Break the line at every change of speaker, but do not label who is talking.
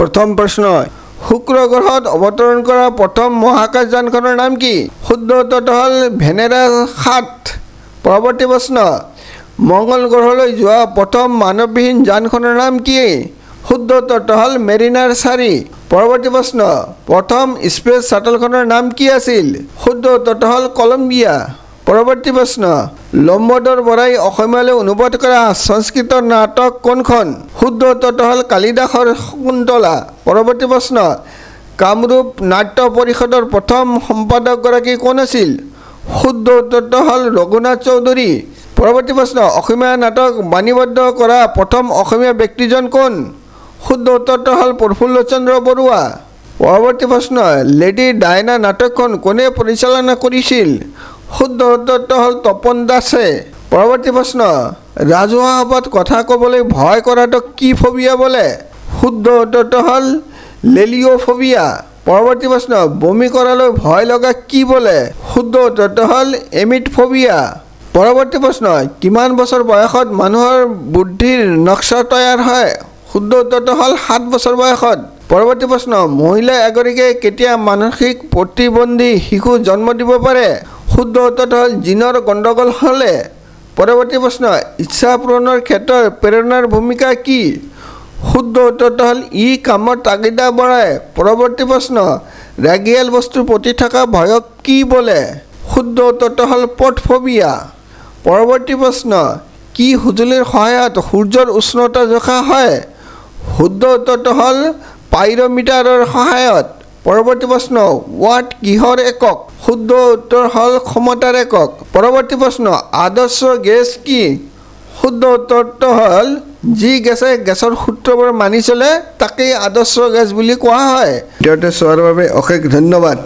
প্ৰথম প্ৰশ্ন শুক্ৰ গ্ৰহত অৱতৰণ কৰা প্ৰথম মহাকাশযানখনৰ নাম কি শুদ্ধ উত্তৰটো হ'ল ভেনেৰা 7 পৰৱৰ্তী প্ৰশ্ন মঙ্গল গ্ৰহলৈ যোৱা প্ৰথম মানৱবিহীন যানখনৰ নাম কি শুদ্ধ উত্তৰটো হ'ল মেৰিনাৰ 4 পৰৱৰ্তী প্ৰশ্ন প্ৰথম স্পেচ শাটলখনৰ নাম কি আছিল শুদ্ধ উত্তৰটো হ'ল কলম্বিয়া পৰৱৰ্তী প্ৰশ্ন লম্বদৰ বৰাই অসমীয়ালৈ অনুবাদ কৰা সংস্কৃত নাটক কোনখন শুদ্ধ উত্তৰটো হ'ল কালিদাসৰ শকুন্তলা পৰৱৰ্তী প্ৰশ্ন কামৰূপ নাট্য পৰিষদৰ প্ৰথম সম্পাদকগৰাকী কোন আছিল শুদ্ধ উত্তৰটো হ'ল ৰঘুনাথ চৌধুৰী পৰৱৰ্তী প্ৰশ্ন অসমীয়া নাটক বাণীবদ্ধ কৰা প্ৰথম অসমীয়া ব্যক্তিজন কোন শুদ্ধ উত্তৰটো হ'ল প্ৰফুল্লচন্দ্ৰ বৰুৱা পৰৱৰ্তী প্ৰশ্ন লেডি ডায়না নাটকখন কোনে পৰিচালনা কৰিছিল শুদ্ধ উত্তৰটো হ'ল তপন দাসে পৰৱৰ্তী প্ৰশ্ন ৰাজহুৱা সভাত কথা ক'বলৈ ভয় কৰাটো কি ফবিয়া বোলে শুদ্ধ উত্তৰটো হ'ল লেলিঅ'ফবিয়া পৰৱৰ্তী প্ৰশ্ন বমি কৰালৈ ভয় লগা কি বোলে শুদ্ধ উত্তৰটো হ'ল এমিডফবিয়া পৰৱৰ্তী প্ৰশ্ন কিমান বছৰ বয়সত মানুহৰ বুদ্ধিৰ নক্সা তৈয়াৰ হয় শুদ্ধ উত্তৰটো হ'ল 7 বছৰ বয়সত পৰৱৰ্তী প্ৰশ্ন মহিলা এগৰাকীয়ে কেতিয়া মানসিক প্ৰতিবন্ধী শিশু জন্ম দিব পাৰে শুদ্ধ উত্তৰটো হ'ল জিনৰ গণ্ডগোল হ'লে পৰৱৰ্তী প্ৰশ্ন ইচ্ছা পূৰণৰ ক্ষেত্ৰত প্ৰেৰণাৰ ভূমিকা কি শুদ্ধ উত্তৰটো হ'ল ই কামৰ তাগিদা বঢ়ায় পৰৱৰ্তী প্ৰশ্ন ৰাগিয়াল বস্তুৰ প্ৰতি থকা ভয়ক কি বোলে শুদ্ধ উত্তৰটো হ'ল পথফবিয়া পৰৱৰ্তী প্ৰশ্ন কি সঁজুলিৰ সহায়ত সূৰ্যৰ উষ্ণতা জোখা হয় শুদ্ধ উত্তৰটো হ'ল পাইৰমিটাৰৰ সহায়ত পৰৱৰ্তী প্ৰশ্ন ৱাট কিহৰ একক শুদ্ধ উত্তৰ হ'ল ক্ষমতাৰ একক পৰৱৰ্তী প্ৰশ্ন আদৰ্শ গেছ কি শুদ্ধ উত্তৰটো হ'ল যি গেছে গেছৰ সূত্ৰবোৰ মানি চলে তাকেই আদৰ্শ গেছ বুলি কোৱা হয় ভিডিঅ'টো চোৱাৰ বাবে অশেষ ধন্যবাদ।